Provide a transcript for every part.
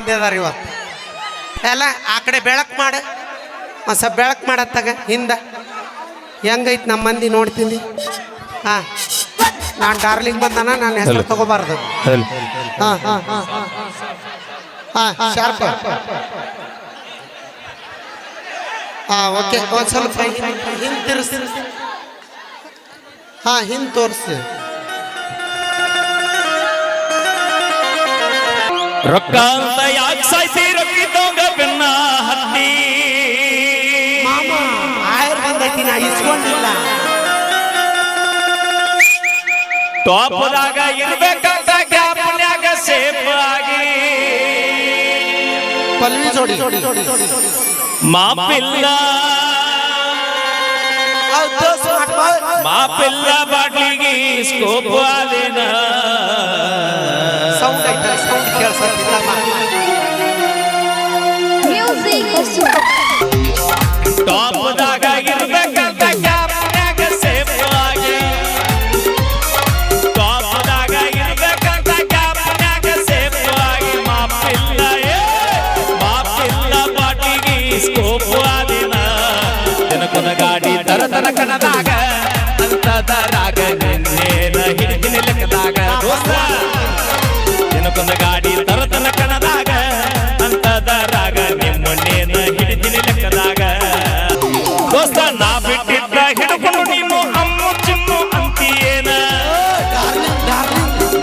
ಮಂದಿ ಅದಾರ ಇವತ್ತು ಎಲ್ಲ ಆ ಕಡೆ ಬೆಳಕು ಮಾಡ ಸ್ವಲ್ಪ ಬೆಳಕು ಮಾಡತ್ತಾಗ ಹಿಂದ ಹೆಂಗೈತಿ ನಮ್ಮ ಮಂದಿ ನೋಡ್ತೀನಿ. ಹಾಂ ನಾನು ಡಾರ್ಲಿಂಗ್ ಬಂದಾನ, ನಾನು ಹೆಸರು ತಗೋಬಾರ್ದು. ಹಾಂ ಹಾಂ ಹಾಂ ಹಾಂ ಶಾರ್ಪ್. ಹಾಂ ಓಕೆ, ಒಂದು ಸ್ವಲ್ಪ ಹಿಂದೆ ತಿರ್ಸಿ. ಹಾಂ ಹಿಂದೆ ತೋರಿಸಿ. ರೊಕ್ಕ ಅಂತ ಯಾಕೆ ಸಾಯ್ಸಿ ರೊಕ್ಕಿದ್ದೋಗ ಬೆನ್ನ ಹತ್ತಿ ಮಾಮ ಆಯರ್ ಬಂದೈತಿ, ನಾ ಇಸ್ಕೊಂಡಿಲ್ಲ. ಟಾಪ್ದಾಗ ಇರ್ಬೇಕಂತ ಗ್ಯಾಪ್ನ್ಯಾಗ ಸೇಫ್ ಆಗಿ ಪಲ್ವಿ ಜೋಡಿ ಮಾಪಿಲ್ಲ ಮಾಪಿಲ್ಲ ಬಾಟ್ಲಿಗೆ ಸ್ಕೋಪ್ ಆದೇನ ಸೌಂಡ್ ಐತೆ, ಸೌಂಡ್ ಕೇಳಿಸತ್ತಿಲ್ಲ. ಟಾಪ್ದಾಗ ಇರ್ಬೇಕಂತ ಗ್ಯಾಪ್ನ್ಯಾಗ ಸೇಫ್ ಆಗಿ ಟಾಪ್ದಾಗ ಇರ್ಬೇಕಂತ ಗ್ಯಾಪ್ನ್ಯಾಗ ಸೇಫ್ ಆಗಿ ಮಾಪಿಲ್ಲ ಮಾಪಿಲ್ಲ ಬಾಟಿಗೆ ಸ್ಕೋಪ್ ಆದಿನ ದಿನಕೊಂದ ಗಾಡಿ ತರತನ ಕಣದಾಗ ಅಂತದರಾಗ ನಿನ್ನೇನ ಹಿಡಿದಿನ ಲೆಕ್ಕದಾಗ ದಿನಕೊಂದ ಗಾಡಿ ತರತನ ಕಣದಾಗ ಅಂತದರಾಗ ನಿಮ್ಮನ್ನೇನ ಹಿಡಿದಿನ ಲೆಕ್ಕದಾಗ ದೋಸ್ತ ನಾ ಬಿಟ್ಟಿದ್ದ ಹಿಡ್ಕೊಂಡು ನೀನು ಅಮ್ಮು ಚಿನ್ನು ಅಂತೀಯೇನ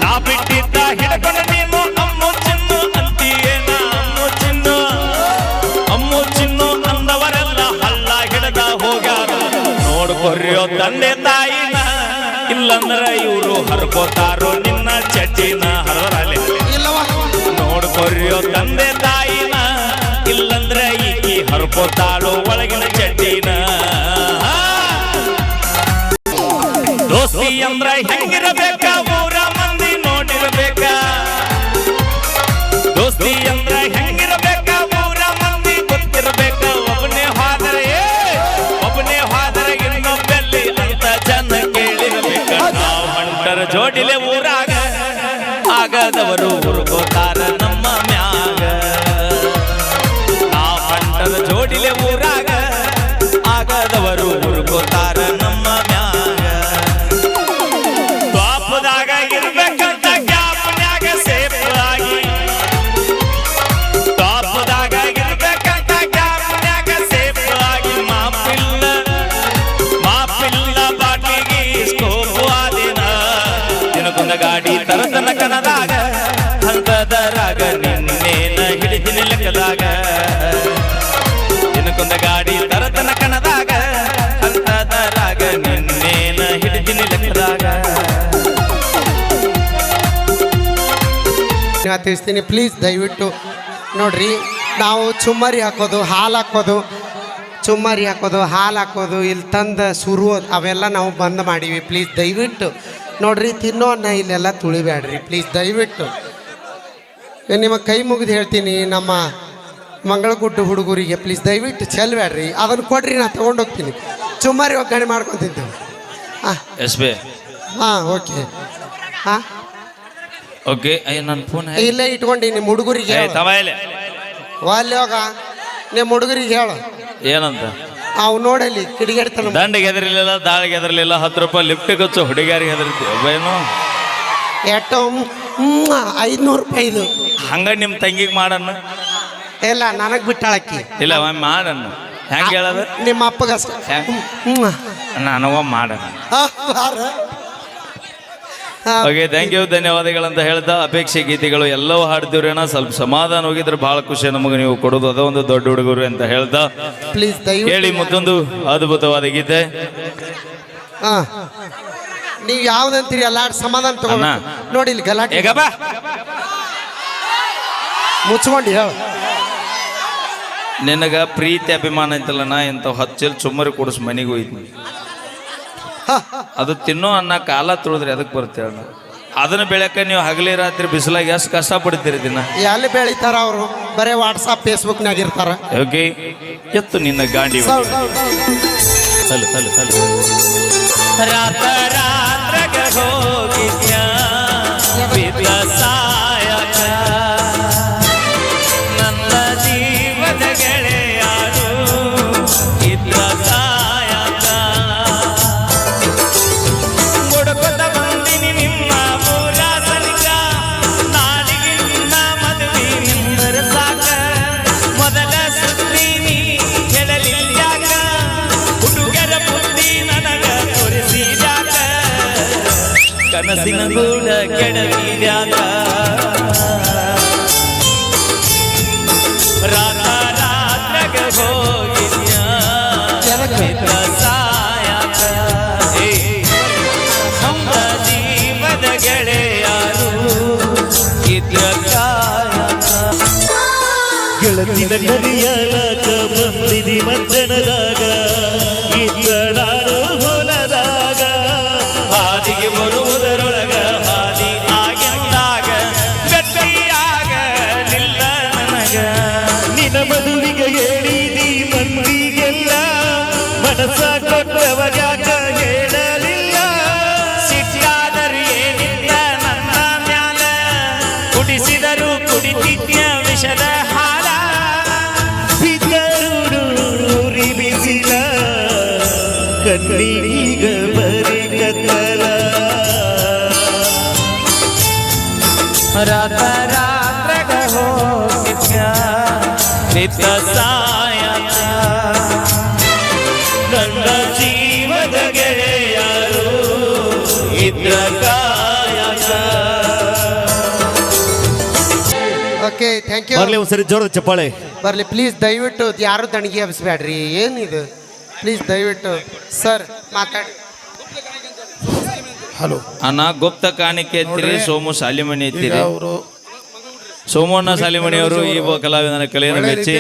ನಾ ಬಿಟ್ಟಿದ್ದ ಹಿಡ್ಕೊಂಡು ನೀನು ಅಮ್ಮು ಚಿನ್ನು ಅಂತೀಯೇನ ಅಮ್ಮು ಚಿನ್ನು ಅಂದವರೆಲ್ಲ ಹಳ್ಳ ಹಿಡದ ಹೋಗ್ಯಾರ ನೋಡ್ಕೊರ್ಯೋ ತಂದೆ ತಾಯಿನ ಇಲ್ಲಂದ್ರ ಇವರು ಹರ್ಕೋತಾರೋ ನಿನ್ನ ಚಡ್ಡಿನ ಹರವರಲೆ ನೋಡ್ಕೊರ್ಯೋ ತಂದೆ ತಾಯಿನ ಇಲ್ಲಂದ್ರ ಈಕಿ ಹರ್ಕೋತಾಳೋ ಒಳಗಿನ ಚಡ್ಡಿನ ದೋಸ್ತಿ ಅಂದ್ರ ಹೆಂಗಿರಬೇಕ ಊರ ಮಂದಿ ನೋಡಿರ್ಬೇಕ ದೋಸ್ತಿ ಅಂದ್ರ ಹೆಂಗಿರಬೇಕ ಊರ ಮಂದಿ ಗೊತ್ತಿರ್ಬೇಕ ಒಬ್ಬನೇ ಹೋದರೆ ಇನ್ನೊಬ್ಬೆಲ್ಲಿ ಅಂತ ಜನ ಕೇಳಿರ್ಬೇಕ ನಾವು ಹೊಂಟರ ಜೋಡಿಲೆ ಊರಾಗ ಆಗದವರು ಹುರುಕೋತಾರ ನಮ್ಮ ಮ್ಯಾಗ ನಾವು ಹೊಂಟರ ಜೋಡಿಲೆ ಊರಾಗ ಆಗದವರು ಹುರುಕೋತಾರ ನಮ್ಮ ಮ್ಯಾಗ ದ್ವಾಪದಾಗ ಇರ್ಬೇಕಂತ ಗ್ಯಾಪ್ನ್ಯಾಗ ಸೇಫ್ ಆಗಿ ದ್ವಾಪದಾಗ ಇರ್ಬೇಕಂತ ಗ್ಯಾಪ್ನ್ಯಾಗ ಸೇಫ್ ಆಗಿ ಮಾಪಿಲ್ಲ ಬಾಟಿಗೆ ಸ್ಕೋಪ್ ಆದಿನ ದಿನಕೊಂದ ಗಾಡಿ ತರತನ ಕಣದಾಗ ಹಂತದರಾಗ ನಿನ್ನೇನ ಹಿಡಿದಿನ ಲೆಕ್ಕದಾಗ ದಿನಕೊಂದ ಗಾಡಿ ತರತನ ಕಣದಾಗ ಹಂತದರಾಗ ನಿನ್ನೇನ ಹಿಡಿದಿನ ಲೆಕ್ಕದಾಗ ತಿಳಿಸ್ತೀನಿ ಪ್ಲೀಸ್. ದಯವಿಟ್ಟು ನೋಡ್ರಿ, ನಾವು ಚುಮ್ಮರಿ ಹಾಕೋದು, ಹಾಲು ಹಾಕೋದು, ಚುಮ್ಮರಿ ಹಾಕೋದು, ಹಾಲು ಹಾಕೋದು, ಇಲ್ಲಿ ತಂದು ಸುರುವುದು ಅವೆಲ್ಲ ನಾವು ಬಂದ್ ಮಾಡೀವಿ. ಪ್ಲೀಸ್ ದಯವಿಟ್ಟು ನೋಡ್ರಿ, ತಿನ್ನೋ ಅನ್ನ ಇಲ್ಲೆಲ್ಲ ತುಳಿಬೇಡ್ರಿ ಪ್ಲೀಸ್ ದಯವಿಟ್ಟು. ನಿಮಗೆ ಕೈ ಮುಗಿದು ಹೇಳ್ತೀನಿ, ನಮ್ಮ ಮಂಗಳಗುಡ್ಡು ಹುಡುಗರಿಗೆ ಪ್ಲೀಸ್ ದಯವಿಟ್ಟು ಚೆಲ್ಬೇಡ್ರಿ, ಅದನ್ನು ಕೊಡ್ರಿ, ನಾನು ತೊಗೊಂಡೋಗ್ತೀನಿ. ಚುಮ್ಮರಿ ಒಗ್ಗರಣೆ ಮಾಡ್ಕೊಂಡು ತಿಂತೀವಿ. ಹಾಂ ಎಸ್ ಬಿ ಹಾಂ ಓಕೆ. ಹಾಂ ಓಕೆ. ನನ್ನ ಫೋನ್ ಇಲ್ಲೇ ಇಟ್ಕೊಂಡು ನಿಮ್ಮ ಹುಡುಗರಿಗೆ ಅಲ್ಲಿ ಹೋಗ, ನಿಮ್ಮ ಹುಡುಗರಿಗೆ ಹೇಳು ಏನಂತ. ಅವು ನೋಡಲಿ ಕಿಡಿಗೇಡ್ತಾನೆ. ದಂಡಿಗೆ ಹೆದರ್ಲಿಲ್ಲ, ದಾಳಿಗೆ ಹೆದರ್ಲಿಲ್ಲ, 10 ರೂಪಾಯಿ ಲಿಫ್ಟ್ ಗೊತ್ತು ಹುಡುಗಿಯಾರಿಗೆ ಹೆದರ್ತೀವಿ ಒಬ್ಬೇನು ಎಷ್ಟೋ 500 ರೂಪಾಯಿ ಇದು. ಹಂಗ ನಿಮ್ಮ ತಂಗಿಗೆ ಮಾಡಣ್ಣ. ಇಲ್ಲ ನನಗೆ ಬಿಟ್ಟಾಳಕ್ಕಿ. ಇಲ್ಲ ಒಮ್ಮೆ ಮಾಡಣ್ಣ. ಹೆಂಗೆ ಹೇಳೋದು? ನಿಮ್ಮ ಅಪ್ಪಗಷ್ಟ ನನಗ ಮಾಡಣ್ಣ. ಓಕೆ, ಥ್ಯಾಂಕ್ ಯು, ಧನ್ಯವಾದಗಳಂತ ಹೇಳ್ತಾ ಅಪೇಕ್ಷೆ ಗೀತೆಗಳು ಎಲ್ಲವೂ ಹಾಡ್ತೀವ್ರಿ ಅಣ್ಣ. ಸ್ವಲ್ಪ ಸಮಾಧಾನ ಹೋಗಿದ್ರೆ ಭಾಳ ಖುಷಿ ನಮಗೆ ನೀವು ಕೊಡೋದು, ಅದೊಂದು ದೊಡ್ಡ ಹುಡುಗರು ಅಂತ ಹೇಳ್ತಾ ಪ್ಲೀಸ್ ಹೇಳಿ ಮತ್ತೊಂದು ಅದ್ಭುತವಾದ ಗೀತೆ. ನೀವು ಯಾವ್ದಂತೀರಿ ಎಲ್ಲ ಸಮಾಧಾನ ತಗೊಂಡ ನೋಡಿ. ಇಲ್ಲಿ ಗಲಾಟೆ ಮುಚ್ಕೊಂಡು ಹೇಳು. ನಿನಗ ಪ್ರೀತಿ ಅಭಿಮಾನ ಐತಲ್ಲ, ನಾ ಇಂಥ 10 ಚೀಲ ಚುಮ್ಮರಿ ಕೊಡಿಸ್ ಮನೆಗೆ ಹೋಯ್ತು. ಅದು ತಿನ್ನೋ ಅನ್ನ ಕಾಲ ತುಳಿದ್ರಿ ಅದಕ್ಕೆ ಬರ್ತೇವೆ. ಅದನ್ನ ಬೆಳಕ ನೀವು ಹಗಲಿ ರಾತ್ರಿ ಬಿಸಿಲಾಗ ಎಷ್ಟು ಕಷ್ಟಪಡ್ತೀರಿ ದಿನ. ಎಲ್ಲಿ ಬೆಳಿತಾರ ಅವರು? ಬರೇ ವಾಟ್ಸಾಪ್ ಫೇಸ್ಬುಕ್ನಾಗ ಇರ್ತಾರ. ಓಕೆ, ಎತ್ತು ನಿನ್ನ ಗಾಂಡಿ. ರಾತ ರಾತ್ರಾಗ ಹೋಗಿದ್ಯಾ ಜೀವದ ಗೆಳೆಯಾರು ಇದ್ರ ಕಾಯಕ ಹುಡುಕುತ್ತ ಬಂದಿನಿ ನಿಮ್ಮ ಮೂಲ ಸನಿಕ ನಾಡಿಗೆ ನಿನ್ನ ಮದುವೆ ನಿಂದರ ಸಾಕ ಮೊದಲ ಸುದ್ದಿ ನೀ ಹೇಳಲಿಲ್ಲಾಕ ಹುಡುಗರ ಬುದ್ಧಿ ನನಗ ತೋರಿಸಿದ್ಯಾಕ ಕನಸಿನ ಗೂಡ ಕೆಡವಿದ್ಯಾಕ ರಾತ ರಾತ್ರಾಗ ಹೋಗಿದ್ಯ ಮಿತ್ರ ಸಾಯಕ ನಮ್ಮ ಜೀವದ ಗೆಳೆಯಾರು ಇದ್ರ ಕಾಯಕ ಗೆಳತಿನ ಕರಿಯಲಾಕ ಬಂದಿದಿ ಮದ್ದನದಾಗ ಇದ್ದಡಾರು ಹೊಲದಾಗ ಹಾದಿಗೆ ಬರುವುದರೊಳಗ ಹಾದಿ ಆಗಿದ್ದಾಗ ಗಟ್ಟಿಯಾಗ ನಿಲ್ಲ ನನಗ ನಿನ್ನ ಮದುವಿಗೆ ಹೇಳಿದಿ ಮಂದಿಗೆಲ್ಲ ಮನಸ್ಸ ಕೊಟ್ಟವರ್ಯಾಕ ಹೇಳಲಿಲ್ಲ ಸಿಟ್ಟಾದರೂ ಏನಿಲ್ಲ ನನ್ನ ಮ್ಯಾಲ ಕುಡಿಸಿದರು ಕುಡಿತಿದ್ಯ ವಿಷದ ಹಾಲ ಬಿದ್ದರೂರಿ ಬಿಸಿಲ ಕಣ್ಣೀಗ ಬರಿ ಕತ್ತಲ ರಾತ ರಾತ್ರಾಗ ಹೋಗಿದ್ಯ ನಿತ್ಯ ಸಾಯಕ ನನ್ನ ಜೀವದ ಗೆಳೆಯಾರು ಇದ್ರ ಕಾಯಕ ಓಕೆ ಥ್ಯಾಂಕ್ ಯು ಬರ್ಲಿ ಒಂದ್ಸರಿ ಜೋರದ ಚಪ್ಪಾಳೆ ಬರಲಿ ಪ್ಲೀಸ್ ದಯವಿಟ್ಟು ಯಾರು ದಣಿಗೆ ಹಬ್ಸ್ಬೇಡ್ರಿ ಏನಿದು ಪ್ಲೀಸ್ ದಯವಿಟ್ಟು ಸರ್ ಮಾತಾಡಿ ಹಲೋ ಅಣ್ಣ ಗುಪ್ತ ಕಾಣಿಕೆ ಎತ್ತಿರಿ ಸೋಮು ಸಾಲಿಮಣಿ ಈಗ ಎತ್ತಿರಿ ಅವರು ಸೋಮಣ್ಣ ಸಾಲಿಮಣಿಯವರು ಈ ಕಲಾವಿದನ ಕಲೆಯನ್ನು ಮೆಚ್ಚಿ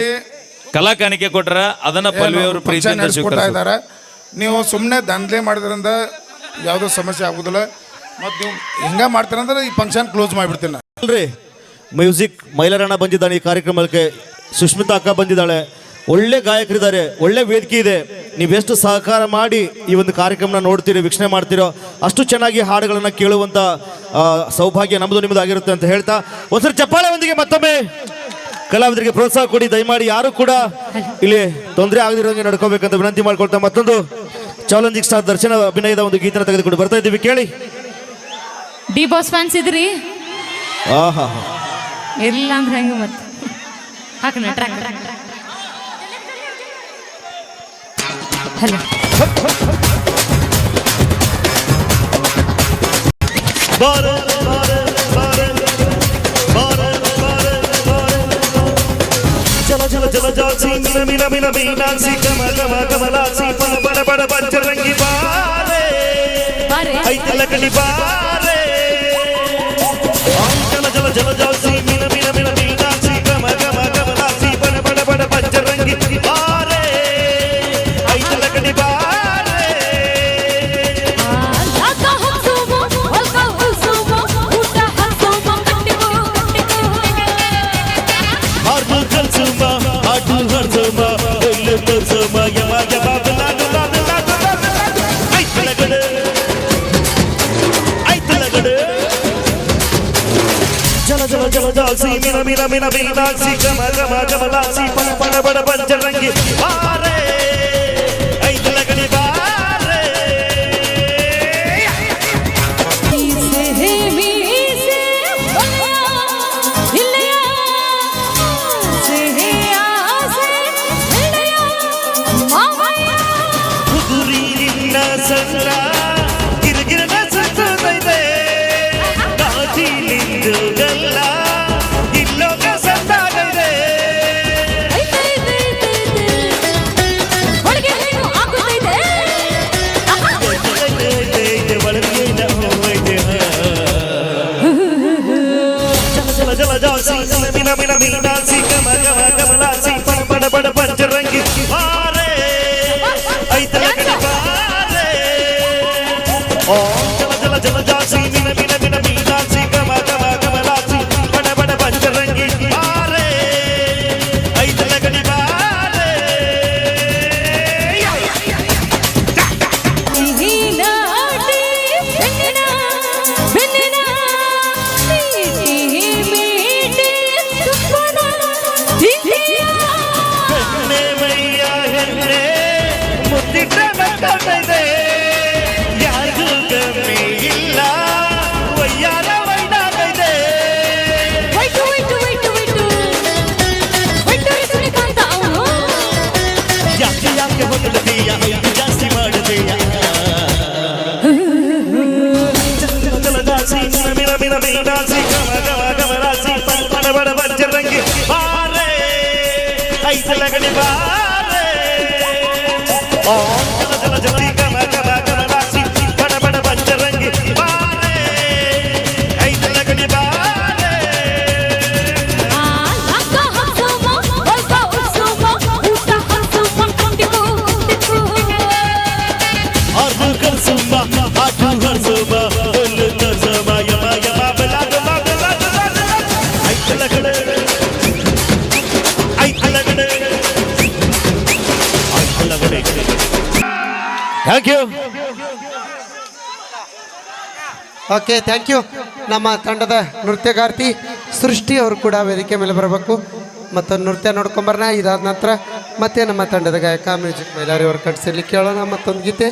ಕಲಾ ಕಾಣಿಕೆ ಕೊಟ್ರ ಅದನ್ನ ಪಲ್ವಿಯವರು ಪ್ರೀತಿಯಿಂದ ಸ್ವೀಕರಿಸ್ತಾರೆ ಇದ್ದಾರೆ ನೀವು ಸುಮ್ಮನೆ ದಂಧೆ ಮಾಡಿದ್ರಿಂದ ಯಾವುದೋ ಸಮಸ್ಯೆ ಆಗುದಿಲ್ಲ ಮತ್ತು ನೀವು ಹಿಂಗೆ ಮಾಡ್ತೀರಂದ್ರೆ ಈ ಫಂಕ್ಷನ್ ಕ್ಲೋಸ್ ಮಾಡಿಬಿಡ್ತೀನಿ ನಾನು. ಅಲ್ರಿ ಮ್ಯೂಸಿಕ್ ಮೈಲಾರಣ್ಣ ಬಂದಿದ್ದಾನೆ ಈ ಕಾರ್ಯಕ್ರಮಕ್ಕೆ ಸುಷ್ಮಿತಾ ಅಕ್ಕ ಬಂದಿದ್ದಾಳೆ ಒಳ್ಳೆ ಗಾಯಕರಿದ್ದಾರೆ ಒಳ್ಳೆ ವೇದಿಕೆ ಇದೆ ನೀವೆಷ್ಟು ಸಹಕಾರ ಮಾಡಿ ಈ ಒಂದು ಕಾರ್ಯಕ್ರಮನ ನೋಡ್ತೀರಿ ವೀಕ್ಷಣೆ ಮಾಡ್ತೀರೋ ಅಷ್ಟು ಚೆನ್ನಾಗಿ ಹಾಡುಗಳನ್ನು ಕೇಳುವಂಥ ಸೌಭಾಗ್ಯ ನಮ್ಮದು ನಿಮ್ಮದು ಆಗಿರುತ್ತೆ ಅಂತ ಹೇಳ್ತಾ ಒಂದ್ಸರಿ ಚಪ್ಪಾಳೆ ಒಂದಿಗೆ ಮತ್ತೊಮ್ಮೆ ಕಲಾವಿದರಿಗೆ ಪ್ರೋತ್ಸಾಹ ಕೊಡಿ ದಯಮಾಡಿ ಯಾರು ಕೂಡ ಇಲ್ಲಿ ತೊಂದರೆ ಆಗದಿರೋಂಗೆ ನಡ್ಕೋಬೇಕಂತ ವಿನಂತಿ ಮಾಡ್ಕೊಳ್ತಾ ಮತ್ತೊಂದು ಚಾಲೆಂಜಿಂಗ್ ಸ್ಟಾರ್ ದರ್ಶನ ಅಭಿನಯದ ಒಂದು ಗೀತನ ತೆಗೆದುಕೊಂಡು ಬರ್ತಾ ಇದ್ದೀವಿ ಕೇಳಿ ಡಿ ಬಾಸ್ ಫ್ಯಾನ್ಸ್ ಇದ್ರಿ ಆಹಾ ಇಲ್ಲ ಅಂದ್ರೆ ಹೆಂಗೆ ಮತ್ತೆ ಹಾಕೋಣ ಟ್ರ್ಯಾಕ್ ಹಲೋ ಚಲ ಚಲ ಚಲ ಜಾಸಿ ಮಿನ ಮಿನ ಮಿನ ಮೀನಾಸಿ ಕಮ ಕಮ ಕಮಲಾಸಿ ಪಡ ಬಡ ಬಡ ಪಂಚರಂಗಿ ಬಾರೆ ಬಾರೆ ಐತಲ ಕಡಿ ಬಾರೆ ಚಲ ಚಲ ಚಲ ಜಾಸಿ ಮಿನ ಮಿನ ಮಿನ ಮೀನಾಸಿ ಕಮ ಕಮ ಕಮಲಾಸಿ ಪಡ ಬಡ ಬಡ ಪಂಚರಂಗಿ ಬಾರೆ ಐತಲ ಕಡಿ ಬಾರೆ ಲಾಕ ಹಸುಮ ಹೊಲ್ಕ ಹುಸುಮ ಊಟ ಹಸುಮ ಕಟ್ಟಿಗೋ ಹಾಡು ಕಲ್ಸುಮ ಹಾಡು ಹರ್ಸುಮ ಒಳ್ಳೆ ತೋರ್ಸುಮ ಯಮ ಯಮ ಬಲಾಡು ಲಾಡು ಲಾಡು ಲಾಡು ಐತಲ ಗಡೆ ಐತಲ ಗಡೆ ಜಲ ಜಲ ಜಲ ಜಾಸಿ ಮಿನ ಮಿನ ಮಿನ ಮೀನಾಸಿ ಗಮ ಗಮ ಗಮಲಾಸಿ ಪಡ ಪಡ ಬಡ ಪಂಚರಂಗಿ ಬಾರೆ ಐತಲ ಗಡೆ ಬಾರೆ ಮೀಸೆ ಹೇ ಮೀಸೆ ಇಲ್ಲಯ ಆಸೆ ಹೇ ಆಸೆ ಇಲ್ಲಯ ಮಾವಯ್ಯ ಉಗುರಿ ನಿನ್ನ ಸಂದ್ರ ಗಿರಗಿರನ ಸುತ್ತೈತೆ ಕಾಜಿ ನಿಂದು ಗಲ್ಲ ಇಲ್ಲೋಗ ಸಂದಾಗೈತೆ ಹೊರಗೆ ಏನು ಆಗುತ್ತೈತೆ ಒಳಗೆ ಹೋಗೈತೆ ಜಲ ಜಲ ಜಾಸಿ ಮಿನ ಮಿನ ಮೀನಾಸಿ ಗಮ ಗಮ ಗಮಲಾಸಿ ಪಡ ಪಡ ಬಡ ಪಂಚರಂಗಿ ಬಾರೆ ಐತಲ ಕಡೆ ಬಾರೆ ಓ ಜಲ ಜಲ ಜಲ ಜಾಸಿ ಮಿನ ಮಿನ ಮಿನ ಮೀನಾಸಿ ಗಮ ಗಮ ಗಮಲಾಸಿ ಬಡ ಬಡ ಪಂಚರಂಗಿ ಬಾರೆ ಐತಲ ಕಡೆ ಬಾರೆ ಸಿಹಿನ ಬೆನ್ನಿನ ಬೆನ್ನಿನ ಮೀಟಿ ಮೀಟಿ ತುಪ್ಪದ ತಿಂಡಿಯ ಐತಲಗಡಿ ಬಾರೆ ಓ ಜಲ ಜಲ ಜಲಿ ಗಮ ಗಮ ಗಮ ಬಾಸಿ ಬಡ ಬಡ ಬಂಜರಂಗಿ ಬಾರೆ ಐತಲಗಡಿ ಬಾರೆ ಲಕ್ಕ ಹಸುಮ ಹೊಸ ಉಸುಮ ಊಟ ಹಸುಮ ಟಿಕು ಟಿಕು ಆರು ಕಲ್ಸುಮ ಆಟು ಹಸುಮ ಒಲ್ಲು ತಸಮ ಯಮ ಯಮ ಬಲಾದ ಬಾದ ಐತಲಗಡೆ ಐತಲಗಡೆ ಐತಲಗಡೆ thank you okay thank you. ನಮ್ಮ ತಂಡದ ನೃತ್ಯಗಾರ್ತಿ ಸೃಷ್ಟಿ ಅವರು ಕೂಡ ವೇದಿಕೆ ಮೇಲೆ ಬರಬೇಕು ಮತ್ತು ನೃತ್ಯ ನೋಡ್ಕೊಂಬರೋಣ. ಇದಾದ ನಂತರ ಮತ್ತೆ ನಮ್ಮ ತಂಡದ ಗಾಯಕ ಮ್ಯೂಸಿಕ್ ಮೈಲಾರಿ ಅವ್ರ ಕಟ್ಸಿರ್ಲಿಕ್ಕೆ ಕೇಳೋಣ ಮತ್ತೊಂದು ಗೀತೆ.